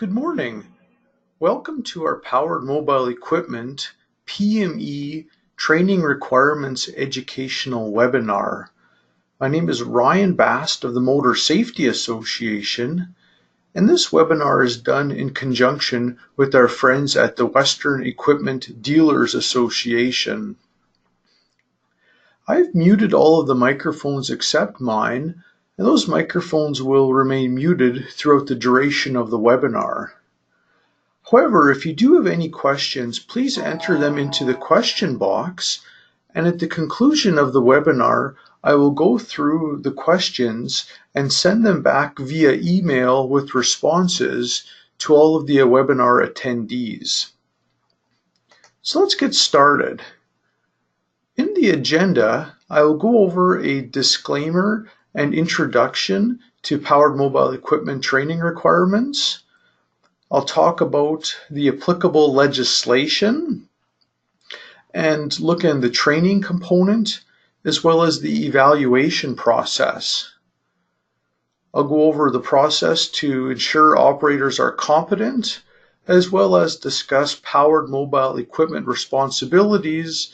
Good morning. Welcome to our Powered Mobile Equipment PME Training Requirements Educational Webinar. My name is Ryan Bast of the Motor Safety Association, and this webinar is done in conjunction with our friends at the Western Equipment Dealers Association. I've muted all of the microphones except mine, and those microphones will remain muted throughout the duration of the webinar. However, if you do have any questions, please enter them into the question box, and at the conclusion of the webinar, I will go through the questions and send them back via email with responses to all of the webinar attendees. So let's get started. In the agenda, I will go over a disclaimer and introduction to Powered Mobile Equipment Training Requirements. I'll talk about the applicable legislation and look at the training component as well as the evaluation process. I'll go over the process to ensure operators are competent, as well as discuss powered mobile equipment responsibilities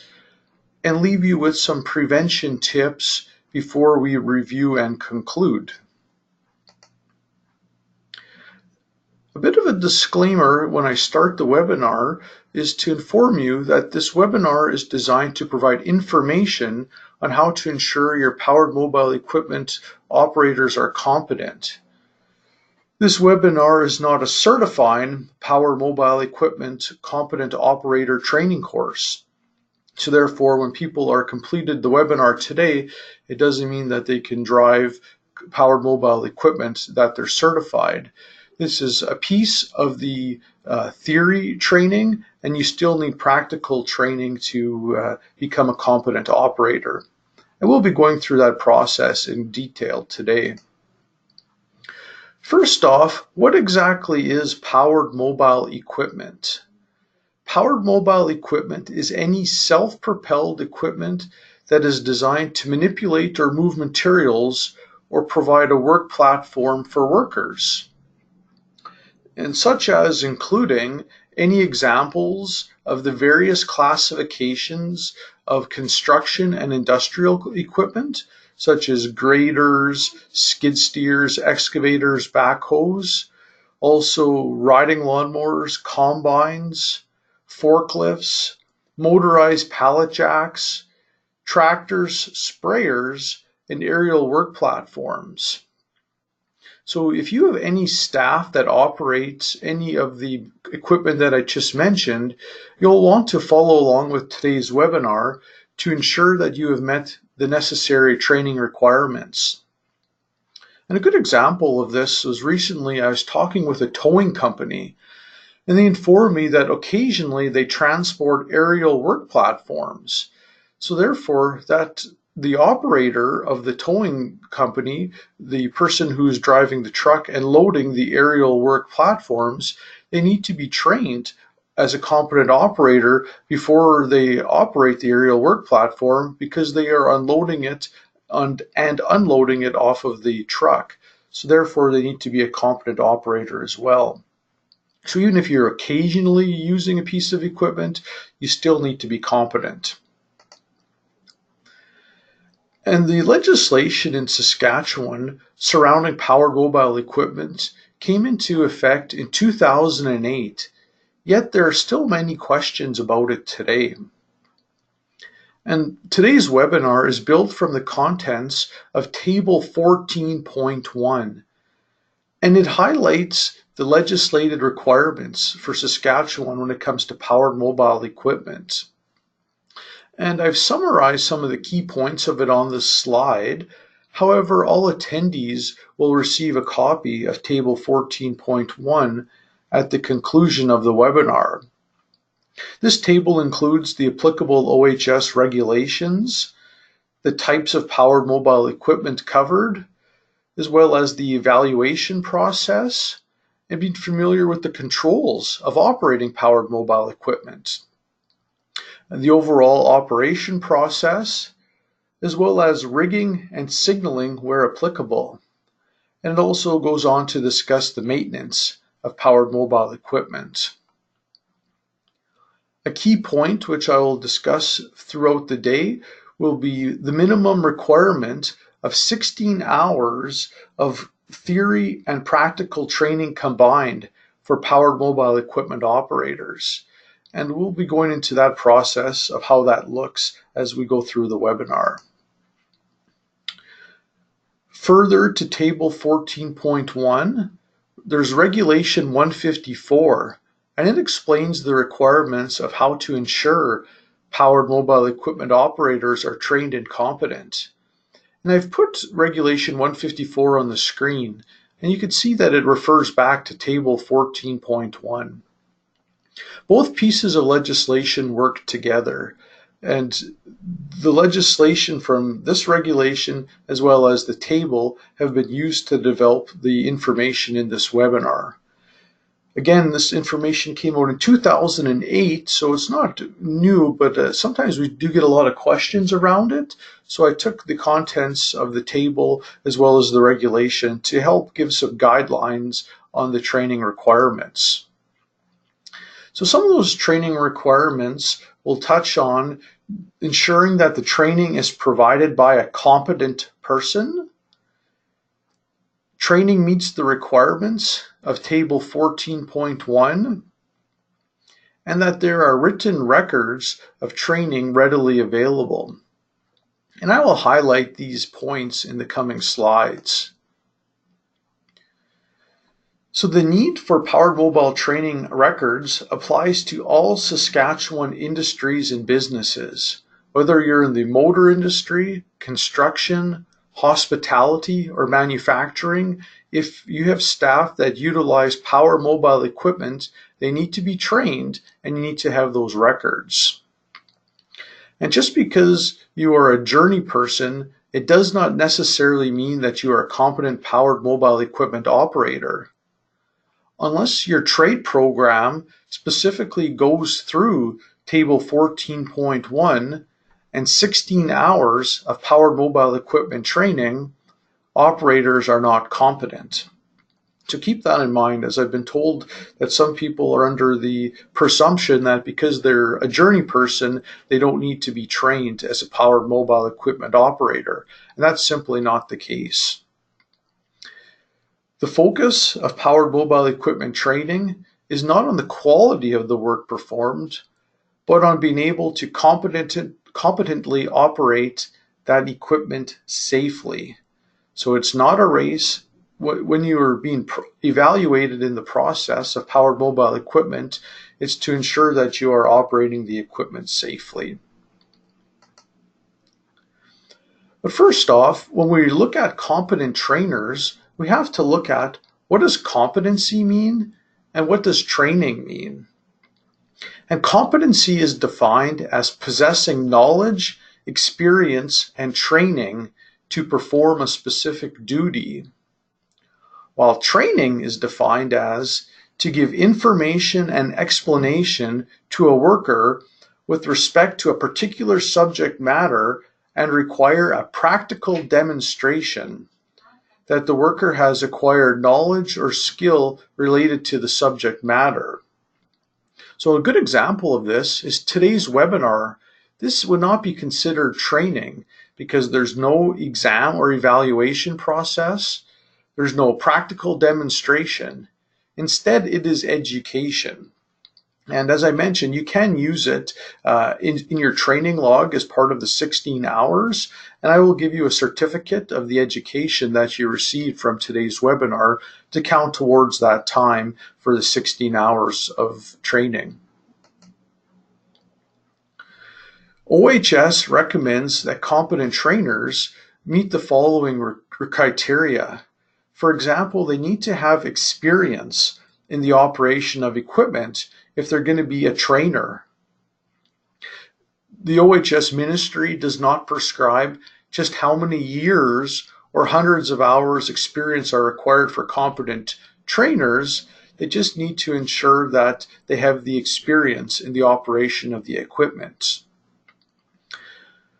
and leave you with some prevention tips before we review and conclude. A bit of a disclaimer when I start the webinar is to inform you that this webinar is designed to provide information on how to ensure your powered mobile equipment operators are competent. This webinar is not a certifying powered mobile equipment competent operator training course. So therefore, when people are completed the webinar today, it doesn't mean that they can drive powered mobile equipment that they're certified. This is a piece of the theory training, and you still need practical training to become a competent operator. And we'll be going through that process in detail today. First off, what exactly is powered mobile equipment? Powered mobile equipment is any self-propelled equipment that is designed to manipulate or move materials or provide a work platform for workers, and such as including any examples of the various classifications of construction and industrial equipment, such as graders, skid steers, excavators, backhoes, also riding lawnmowers, combines, forklifts, motorized pallet jacks, tractors, sprayers, and aerial work platforms. So if you have any staff that operates any of the equipment that I just mentioned, you'll want to follow along with today's webinar to ensure that you have met the necessary training requirements. And a good example of this was recently I was talking with a towing company, and they informed me that occasionally they transport aerial work platforms. So therefore, that the operator of the towing company, the person who's driving the truck and loading the aerial work platforms, they need to be trained as a competent operator before they operate the aerial work platform, because they are unloading it and unloading it off of the truck. So therefore, they need to be a competent operator as well. So even if you're occasionally using a piece of equipment, you still need to be competent. And the legislation in Saskatchewan surrounding powered mobile equipment came into effect in 2008, yet there are still many questions about it today. And today's webinar is built from the contents of Table 14.1, and it highlights the legislated requirements for Saskatchewan when it comes to powered mobile equipment. And I've summarized some of the key points of it on this slide. However, all attendees will receive a copy of Table 14.1 at the conclusion of the webinar. This table includes the applicable OHS regulations, the types of powered mobile equipment covered, as well as the evaluation process, and being familiar with the controls of operating powered mobile equipment, and the overall operation process, as well as rigging and signaling where applicable. And it also goes on to discuss the maintenance of powered mobile equipment. A key point which I will discuss throughout the day will be the minimum requirement of 16 hours of theory and practical training combined for powered mobile equipment operators. And we'll be going into that process of how that looks as we go through the webinar. Further to Table 14.1, there's Regulation 154, and it explains the requirements of how to ensure powered mobile equipment operators are trained and competent. And I've put Regulation 154 on the screen, and you can see that it refers back to Table 14.1. Both pieces of legislation work together, and the legislation from this regulation as well as the table have been used to develop the information in this webinar. Again, this information came out in 2008, so it's not new, but sometimes we do get a lot of questions around it. So I took the contents of the table as well as the regulation to help give some guidelines on the training requirements. So some of those training requirements will touch on ensuring that the training is provided by a competent person. Training meets the requirements of Table 14.1, and that there are written records of training readily available. And I will highlight these points in the coming slides. So the need for powered mobile training records applies to all Saskatchewan industries and businesses, whether you're in the motor industry, construction, hospitality, or manufacturing. If you have staff that utilize power mobile equipment, they need to be trained and you need to have those records. And just because you are a journey person, it does not necessarily mean that you are a competent powered mobile equipment operator. Unless your trade program specifically goes through Table 14.1 and 16 hours of powered mobile equipment training, operators are not competent. So keep that in mind, as I've been told that some people are under the presumption that because they're a journey person, they don't need to be trained as a powered mobile equipment operator. And that's simply not the case. The focus of powered mobile equipment training is not on the quality of the work performed, but on being able to competently operate that equipment safely. So it's not a race. When you are being evaluated in the process of powered mobile equipment, it's to ensure that you are operating the equipment safely. But first off, when we look at competent trainers, we have to look at what does competency mean and what does training mean. And competency is defined as possessing knowledge, experience, and training to perform a specific duty, while training is defined as to give information and explanation to a worker with respect to a particular subject matter and require a practical demonstration that the worker has acquired knowledge or skill related to the subject matter. So a good example of this is today's webinar. This would not be considered training because there's no exam or evaluation process. There's no practical demonstration. Instead, it is education. And as I mentioned, you can use it in your training log as part of the 16 hours. And I will give you a certificate of the education that you received from today's webinar to count towards that time for the 16 hours of training. OHS recommends that competent trainers meet the following criteria. For example, they need to have experience in the operation of equipment if they're going to be a trainer. The OHS ministry does not prescribe just how many years or hundreds of hours experience are required for competent trainers. They just need to ensure that they have the experience in the operation of the equipment.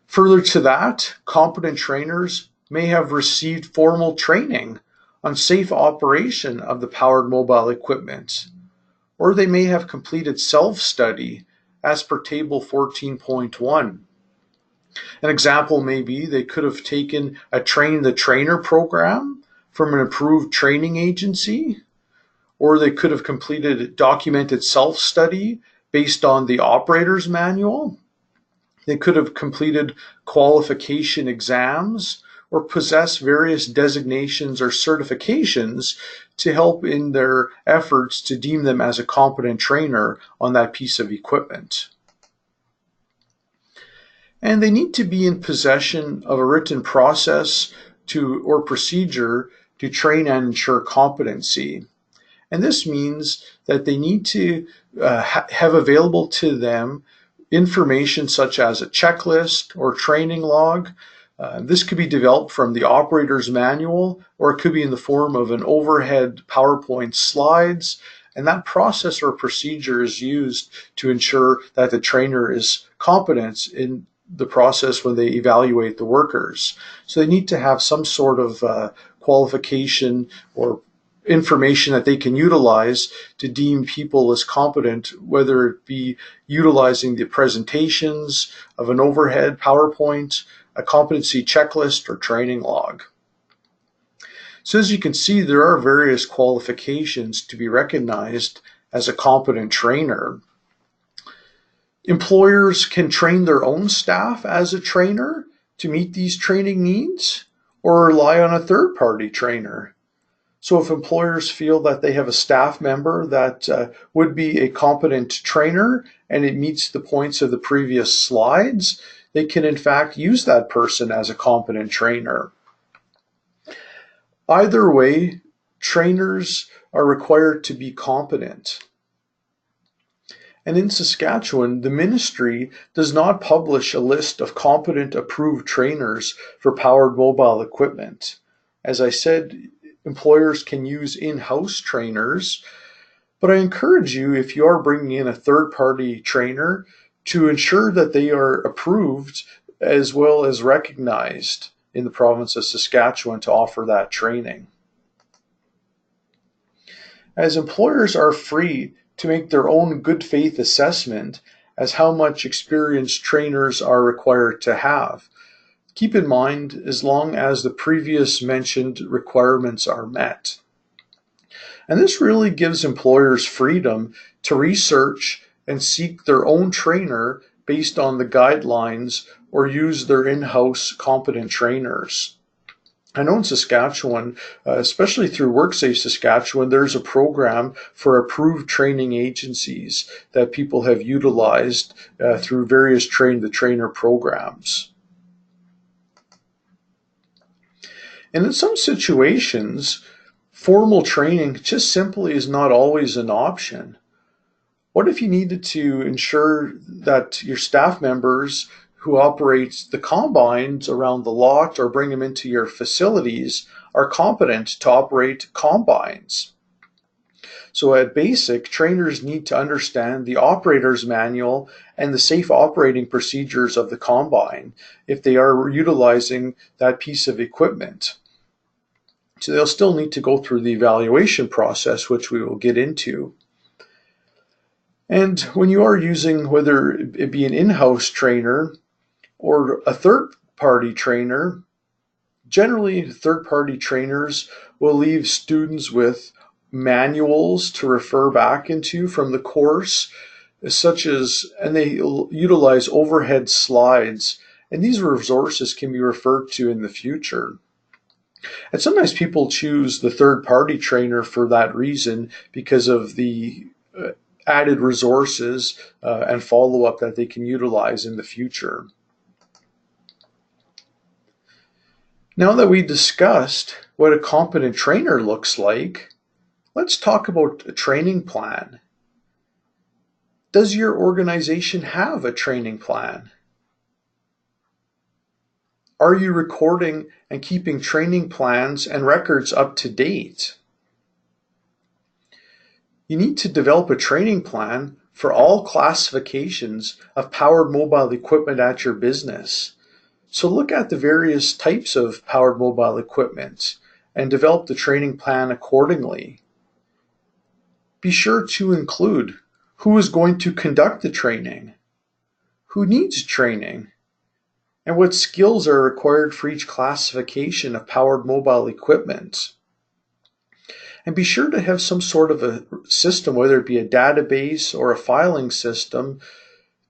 Further to that, competent trainers may have received formal training on safe operation of the powered mobile equipment, or they may have completed self-study as per Table 14.1. An example may be they could have taken a Train the Trainer program from an approved training agency, or they could have completed documented self-study based on the operator's manual. They could have completed qualification exams or possess various designations or certifications to help in their efforts to deem them as a competent trainer on that piece of equipment. And they need to be in possession of a written process or procedure to train and ensure competency. And this means that they need to have available to them information such as a checklist or training log. This could be developed from the operator's manual, or it could be in the form of an overhead PowerPoint slides. And that process or procedure is used to ensure that the trainer is competent in the process when they evaluate the workers. So they need to have some sort of qualification or information that they can utilize to deem people as competent, whether it be utilizing the presentations of an overhead PowerPoint, a competency checklist, or training log. So as you can see, there are various qualifications to be recognized as a competent trainer. Employers can train their own staff as a trainer to meet these training needs, or rely on a third-party trainer. So if employers feel that they have a staff member that would be a competent trainer and it meets the points of the previous slides, they can in fact use that person as a competent trainer. Either way, trainers are required to be competent. And in Saskatchewan, the ministry does not publish a list of competent approved trainers for powered mobile equipment. As I said, employers can use in-house trainers, but I encourage you, if you are bringing in a third-party trainer, to ensure that they are approved as well as recognized in the province of Saskatchewan to offer that training. As employers are free to make their own good faith assessment as how much experience trainers are required to have, keep in mind as long as the previous mentioned requirements are met. And this really gives employers freedom to research and seek their own trainer based on the guidelines or use their in-house competent trainers. I know in Saskatchewan, especially through WorkSafe Saskatchewan, there's a program for approved training agencies that people have utilized through various Train the Trainer programs. And in some situations, formal training just simply is not always an option. What if you needed to ensure that your staff members who operate the combines around the lot or bring them into your facilities are competent to operate combines? So at basic, trainers need to understand the operator's manual and the safe operating procedures of the combine if they are utilizing that piece of equipment. So they'll still need to go through the evaluation process, which we will get into. And when you are using, whether it be an in-house trainer or a third-party trainer, generally third-party trainers will leave students with manuals to refer back into from the course, and they utilize overhead slides, and these resources can be referred to in the future. And sometimes people choose the third-party trainer for that reason, because of the added resources and follow-up that they can utilize in the future. Now that we discussed what a competent trainer looks like, let's talk about a training plan. Does your organization have a training plan? Are you recording and keeping training plans and records up to date? You need to develop a training plan for all classifications of powered mobile equipment at your business. So look at the various types of powered mobile equipment and develop the training plan accordingly. Be sure to include who is going to conduct the training, who needs training, and what skills are required for each classification of powered mobile equipment. And be sure to have some sort of a system, whether it be a database or a filing system,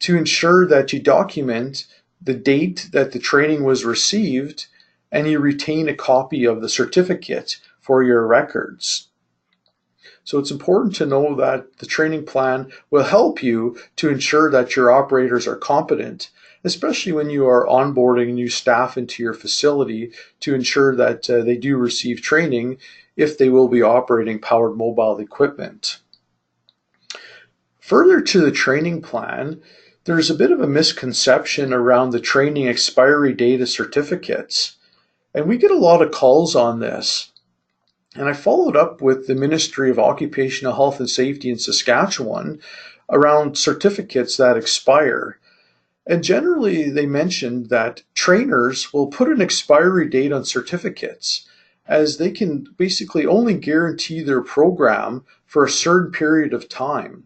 to ensure that you document the date that the training was received and you retain a copy of the certificate for your records. So it's important to know that the training plan will help you to ensure that your operators are competent, especially when you are onboarding new staff into your facility, to ensure that they do receive training if they will be operating powered mobile equipment. Further to the training plan, there's a bit of a misconception around the training expiry date of certificates. And we get a lot of calls on this. And I followed up with the Ministry of Occupational Health and Safety in Saskatchewan around certificates that expire. And generally, they mentioned that trainers will put an expiry date on certificates, as they can basically only guarantee their program for a certain period of time.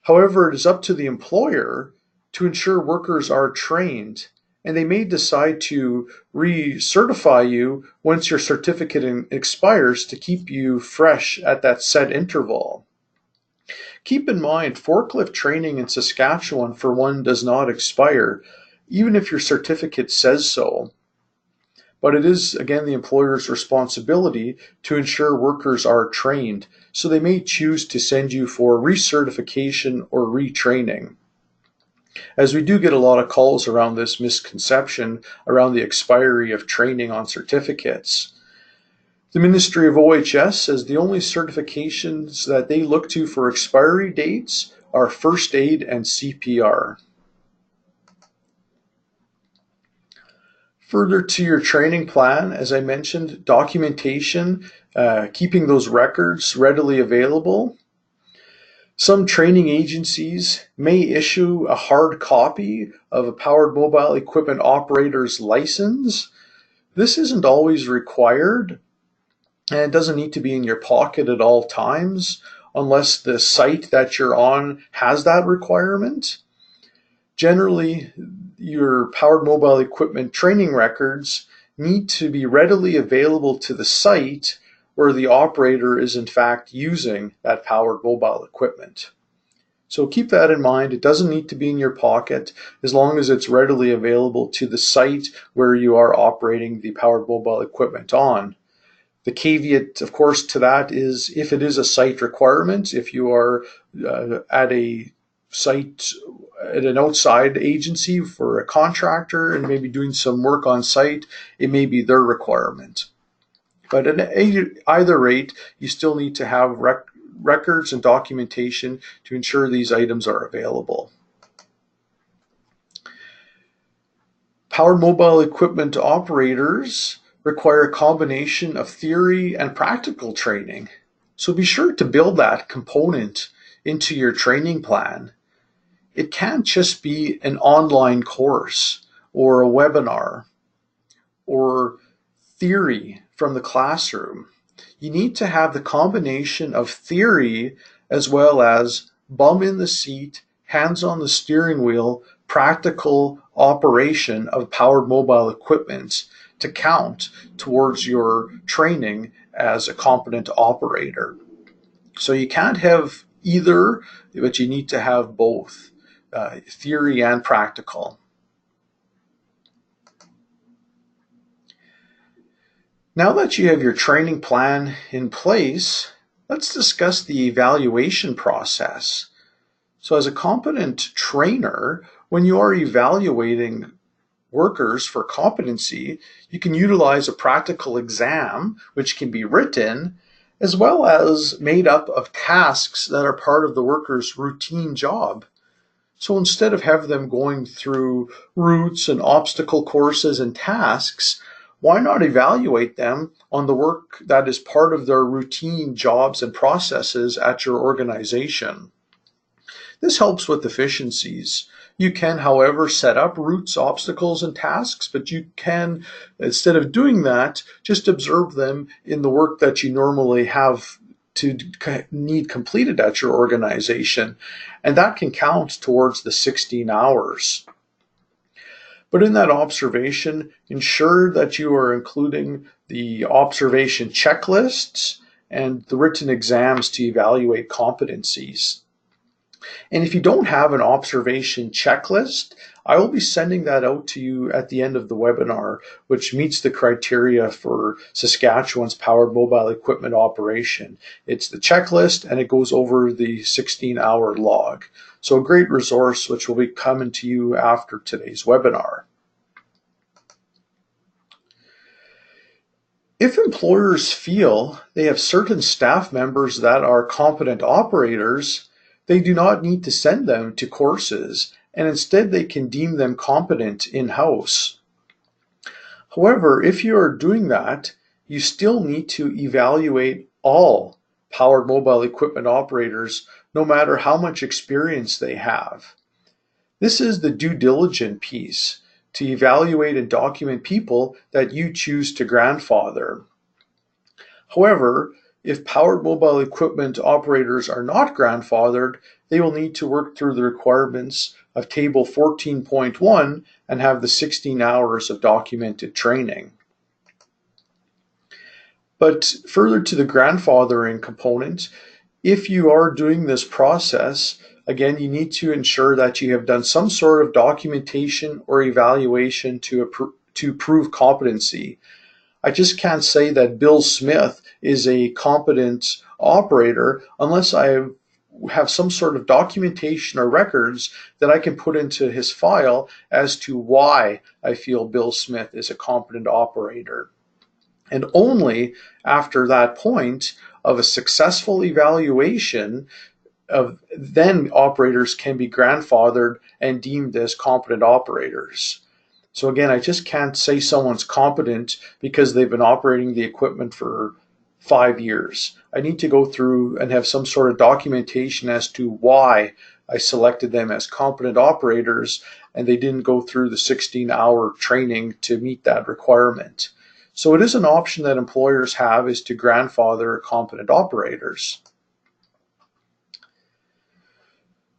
However, it is up to the employer to ensure workers are trained, and they may decide to recertify you once your certificate expires to keep you fresh at that set interval. Keep in mind, forklift training in Saskatchewan, for one, does not expire, even if your certificate says so. But it is, again, the employer's responsibility to ensure workers are trained, so they may choose to send you for recertification or retraining. As we do get a lot of calls around this misconception around the expiry of training on certificates. The Ministry of OHS says the only certifications that they look to for expiry dates are first aid and CPR. Further to your training plan, as I mentioned, documentation, keeping those records readily available. Some training agencies may issue a hard copy of a powered mobile equipment operator's license. This isn't always required, and it doesn't need to be in your pocket at all times unless the site that you're on has that requirement. Generally, your powered mobile equipment training records need to be readily available to the site where the operator is in fact using that powered mobile equipment. So keep that in mind. It doesn't need to be in your pocket as long as it's readily available to the site where you are operating the powered mobile equipment on. The caveat, of course, to that is if it is a site requirement, if you are at a site at an outside agency for a contractor and maybe doing some work on site, it may be their requirement. But at either rate, you still need to have records and documentation to ensure these items are available. Powered mobile equipment operators require a combination of theory and practical training. So be sure to build that component into your training plan. It can't just be an online course or a webinar or theory from the classroom. You need to have the combination of theory as well as bum in the seat, hands on the steering wheel, practical operation of powered mobile equipment to count towards your training as a competent operator. So you can't have either, but you need to have both. Theory and practical. Now that you have your training plan in place, let's discuss the evaluation process. So as a competent trainer, when you are evaluating workers for competency, you can utilize a practical exam, which can be written, as well as made up of tasks that are part of the worker's routine job. So instead of having them going through routes and obstacle courses and tasks, why not evaluate them on the work that is part of their routine jobs and processes at your organization? This helps with efficiencies. You can, however, set up routes, obstacles, and tasks, but you can, instead of doing that, just observe them in the work that you normally have to need completed at your organization, and that can count towards the 16 hours. But in that observation, ensure that you are including the observation checklists and the written exams to evaluate competencies. And if you don't have an observation checklist, I will be sending that out to you at the end of the webinar, which meets the criteria for Saskatchewan's powered mobile equipment operation. It's the checklist and it goes over the 16-hour log. So a great resource which will be coming to you after today's webinar. If employers feel they have certain staff members that are competent operators, they do not need to send them to courses, and instead they can deem them competent in-house. However, if you are doing that, you still need to evaluate all powered mobile equipment operators, no matter how much experience they have. This is the due diligence piece, to evaluate and document people that you choose to grandfather. However, if powered mobile equipment operators are not grandfathered, they will need to work through the requirements of Table 14.1 and have the 16 hours of documented training. But further to the grandfathering component, if you are doing this process, again, you need to ensure that you have done some sort of documentation or evaluation to prove competency. I just can't say that Bill Smith is a competent operator unless I have some sort of documentation or records that I can put into his file as to why I feel Bill Smith is a competent operator. And only after that point of a successful evaluation then operators can be grandfathered and deemed as competent operators. So again, I just can't say someone's competent because they've been operating the equipment for 5 years. I need to go through and have some sort of documentation as to why I selected them as competent operators and they didn't go through the 16-hour training to meet that requirement. So it is an option that employers have, is to grandfather competent operators.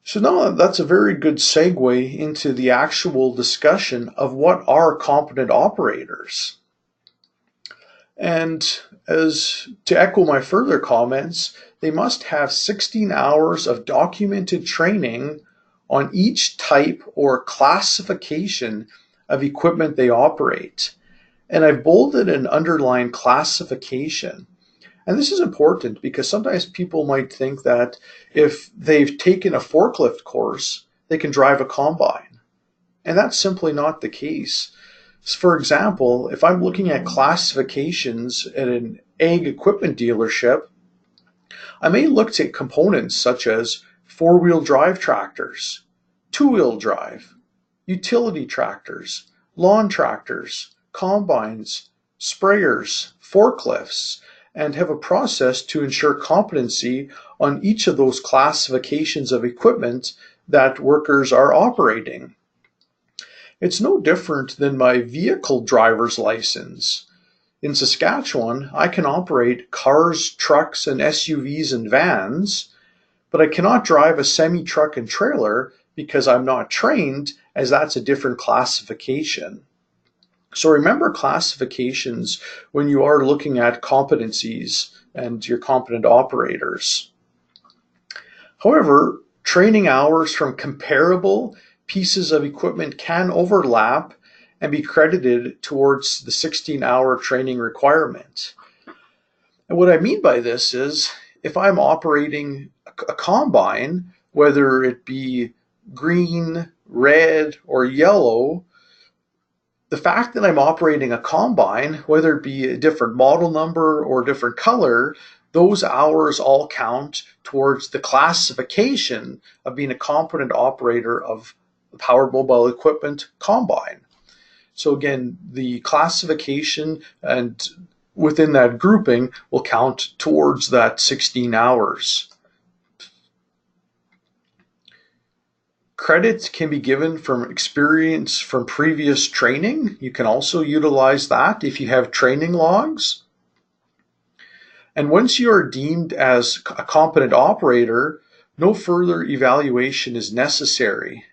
So now that's a very good segue into the actual discussion of what are competent operators. And as to echo my further comments, they must have 16 hours of documented training on each type or classification of equipment they operate. And I've bolded and underlined classification. And this is important because sometimes people might think that if they've taken a forklift course, they can drive a combine. And that's simply not the case. For example, if I'm looking at classifications at an ag equipment dealership, I may look at components such as four-wheel drive tractors, two-wheel drive, utility tractors, lawn tractors, combines, sprayers, forklifts, and have a process to ensure competency on each of those classifications of equipment that workers are operating. It's no different than my vehicle driver's license. In Saskatchewan, I can operate cars, trucks, and SUVs and vans, but I cannot drive a semi-truck and trailer because I'm not trained, as that's a different classification. So remember classifications when you are looking at competencies and your competent operators. However, training hours from comparable pieces of equipment can overlap and be credited towards the 16-hour training requirement. And what I mean by this is, if I'm operating a combine, whether it be green, red, or yellow, the fact that I'm operating a combine, whether it be a different model number or a different color, those hours all count towards the classification of being a competent operator of powered mobile equipment combine. So again, the classification and within that grouping will count towards that 16 hours. Credit can be given from experience from previous training. You can also utilize that if you have training logs. And once you are deemed as a competent operator, no further evaluation is necessary.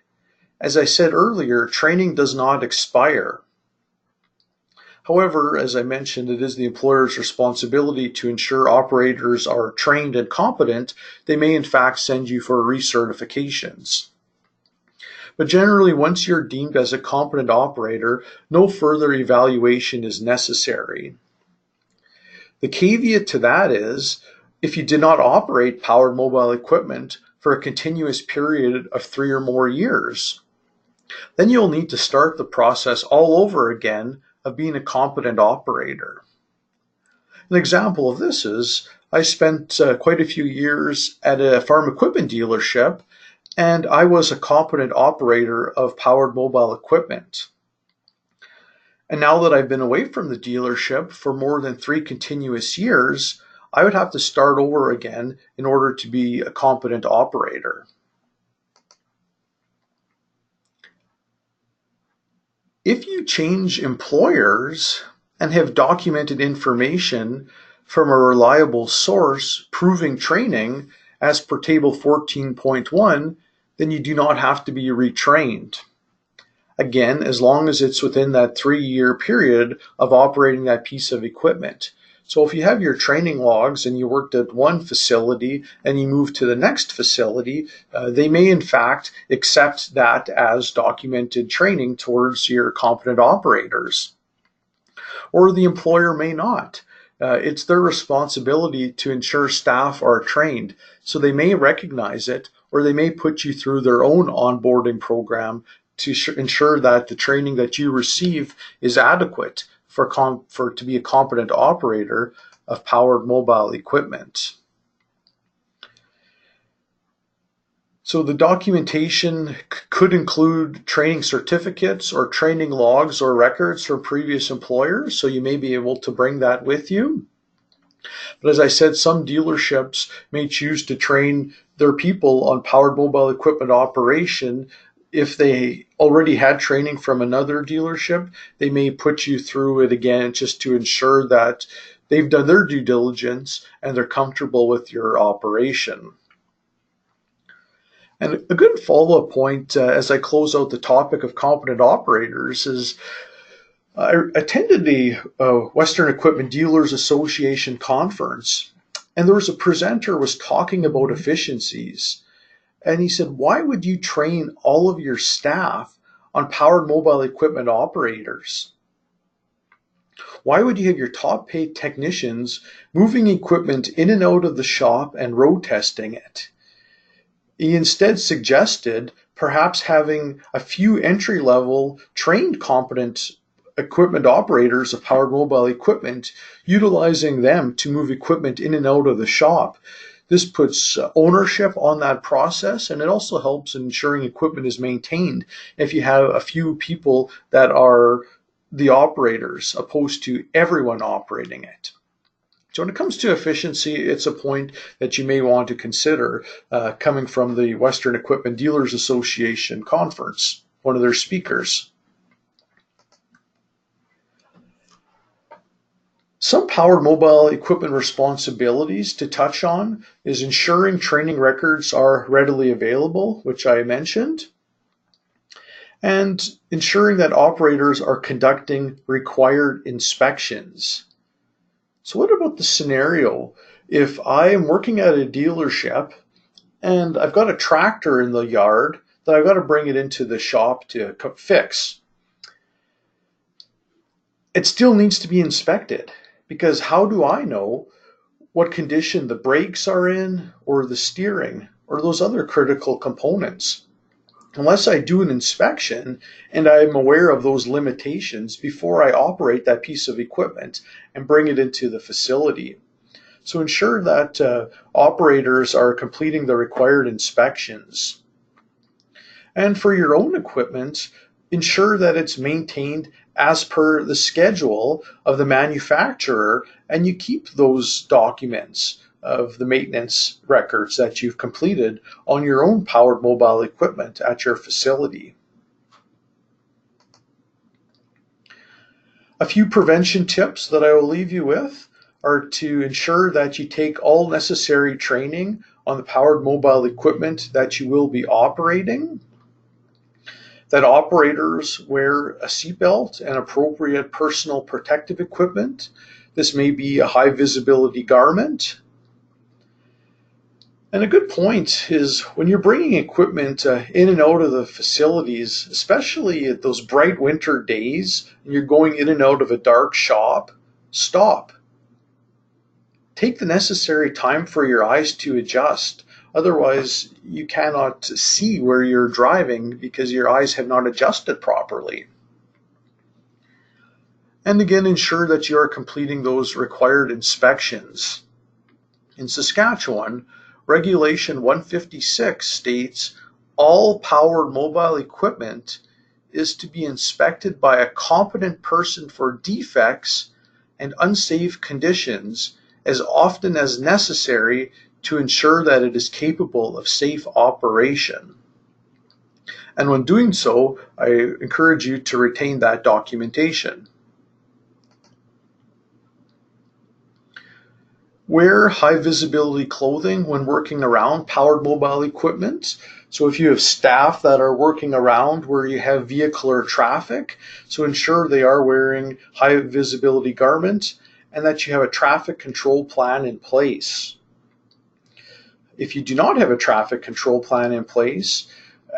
As I said earlier, training does not expire. However, as I mentioned, it is the employer's responsibility to ensure operators are trained and competent. They may in fact send you for recertifications. But generally, once you're deemed as a competent operator, no further evaluation is necessary. The caveat to that is, if you did not operate powered mobile equipment for a continuous period of 3 or more years, then you'll need to start the process all over again of being a competent operator. An example of this is, I spent quite a few years at a farm equipment dealership, and I was a competent operator of powered mobile equipment. And now that I've been away from the dealership for more than 3 continuous years, I would have to start over again in order to be a competent operator. If you change employers and have documented information from a reliable source proving training as per table 14.1, then you do not have to be retrained. Again, as long as it's within that 3-year period of operating that piece of equipment. So if you have your training logs and you worked at one facility and you move to the next facility, they may in fact accept that as documented training towards your competent operators. Or the employer may not. It's their responsibility to ensure staff are trained. So they may recognize it, or they may put you through their own onboarding program to ensure that the training that you receive is adequate to be a competent operator of powered mobile equipment. So the documentation could include training certificates or training logs or records from previous employers, so you may be able to bring that with you. But as I said, some dealerships may choose to train their people on powered mobile equipment operation. If they already had training from another dealership, they may put you through it again just to ensure that they've done their due diligence and they're comfortable with your operation. And a good follow-up point as I close out the topic of competent operators is, I attended the Western Equipment Dealers Association conference, and there was a presenter was talking about efficiencies. And he said, why would you train all of your staff on powered mobile equipment operators? Why would you have your top paid technicians moving equipment in and out of the shop and road testing it? He instead suggested perhaps having a few entry-level trained competent equipment operators of powered mobile equipment, utilizing them to move equipment in and out of the shop. This puts ownership on that process, and it also helps in ensuring equipment is maintained if you have a few people that are the operators opposed to everyone operating it. So when it comes to efficiency, it's a point that you may want to consider coming from the Western Equipment Dealers Association conference, one of their speakers. Some powered mobile equipment responsibilities to touch on is ensuring training records are readily available, which I mentioned, and ensuring that operators are conducting required inspections. So what about the scenario if I am working at a dealership and I've got a tractor in the yard that I've got to bring it into the shop to fix? It still needs to be inspected, because how do I know what condition the brakes are in, or the steering, or those other critical components? Unless I do an inspection and I'm aware of those limitations before I operate that piece of equipment and bring it into the facility. So ensure that operators are completing the required inspections. And for your own equipment, ensure that it's maintained as per the schedule of the manufacturer, and you keep those documents of the maintenance records that you've completed on your own powered mobile equipment at your facility. A few prevention tips that I will leave you with are to ensure that you take all necessary training on the powered mobile equipment that you will be operating, that operators wear a seatbelt and appropriate personal protective equipment. This may be a high visibility garment. And a good point is when you're bringing equipment in and out of the facilities, especially at those bright winter days, and you're going in and out of a dark shop, stop. Take the necessary time for your eyes to adjust. Otherwise, you cannot see where you're driving because your eyes have not adjusted properly. And again, ensure that you are completing those required inspections. In Saskatchewan, Regulation 156 states all powered mobile equipment is to be inspected by a competent person for defects and unsafe conditions as often as necessary to ensure that it is capable of safe operation. And when doing so, I encourage you to retain that documentation. Wear high visibility clothing when working around powered mobile equipment. So if you have staff that are working around where you have vehicular traffic, so ensure they are wearing high visibility garments and that you have a traffic control plan in place. If you do not have a traffic control plan in place,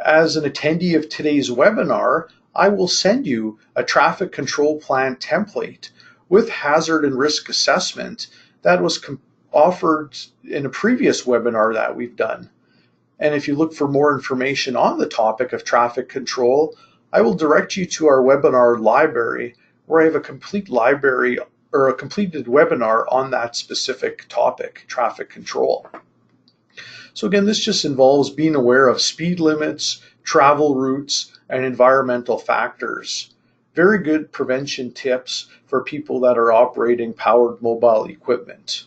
as an attendee of today's webinar, I will send you a traffic control plan template with hazard and risk assessment that was offered in a previous webinar that we've done. And if you look for more information on the topic of traffic control, I will direct you to our webinar library, where I have a complete library or a completed webinar on that specific topic, traffic control. So again, this just involves being aware of speed limits, travel routes, and environmental factors. Very good prevention tips for people that are operating powered mobile equipment.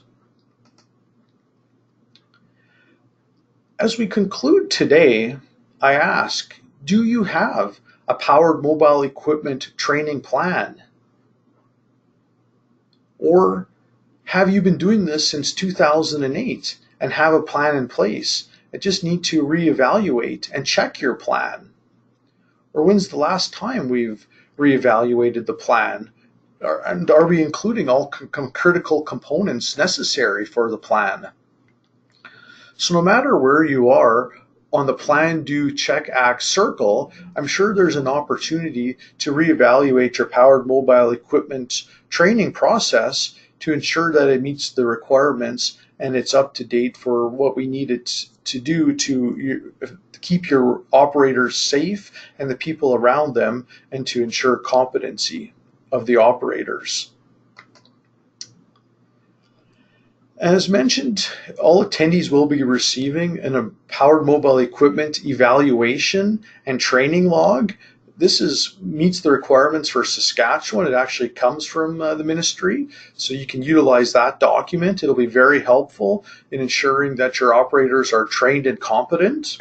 As we conclude today, I ask, do you have a powered mobile equipment training plan? Or have you been doing this since 2008 and have a plan in place and just need to reevaluate and check your plan? Or when's the last time we've reevaluated the plan? And are we including all critical components necessary for the plan? So no matter where you are on the plan, do, check, act circle, I'm sure there's an opportunity to reevaluate your powered mobile equipment training process to ensure that it meets the requirements and it's up to date for what we need it to do to keep your operators safe and the people around them and to ensure competency of the operators. As mentioned, all attendees will be receiving a powered mobile equipment evaluation and training log. This meets the requirements for Saskatchewan. It actually comes from the ministry, so you can utilize that document. It'll be very helpful in ensuring that your operators are trained and competent.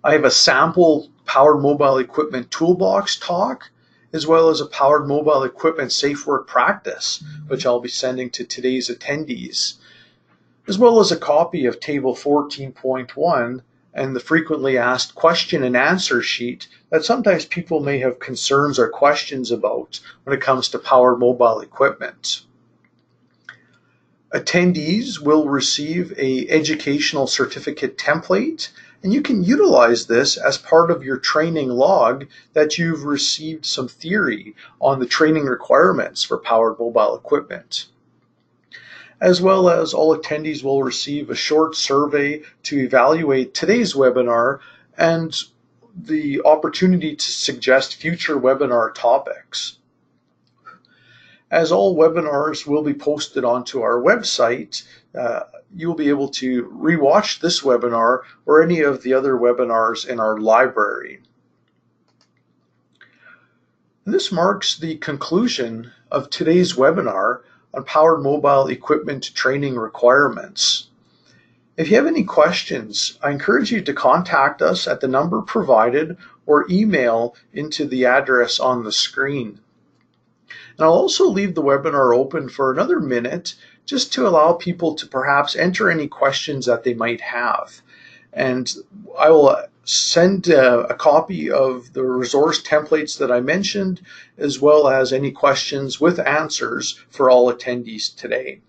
I have a sample powered mobile equipment toolbox talk, as well as a powered mobile equipment safe work practice, which I'll be sending to today's attendees, as well as a copy of Table 14.1 and the frequently asked question and answer sheet that sometimes people may have concerns or questions about when it comes to powered mobile equipment. Attendees will receive an educational certificate template, and you can utilize this as part of your training log that you've received some theory on the training requirements for powered mobile equipment. As well as all attendees will receive a short survey to evaluate today's webinar and the opportunity to suggest future webinar topics. As all webinars will be posted onto our website, you'll be able to rewatch this webinar or any of the other webinars in our library. And this marks the conclusion of today's webinar on Powered Mobile Equipment Training Requirements. If you have any questions, I encourage you to contact us at the number provided or email into the address on the screen. And I'll also leave the webinar open for another minute just to allow people to perhaps enter any questions that they might have. And I will send a copy of the resource templates that I mentioned, as well as any questions with answers for all attendees today.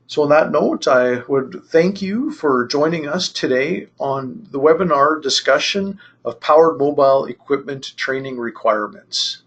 So on that note, I would thank you for joining us today on the webinar discussion of Powered Mobile Equipment Training Requirements.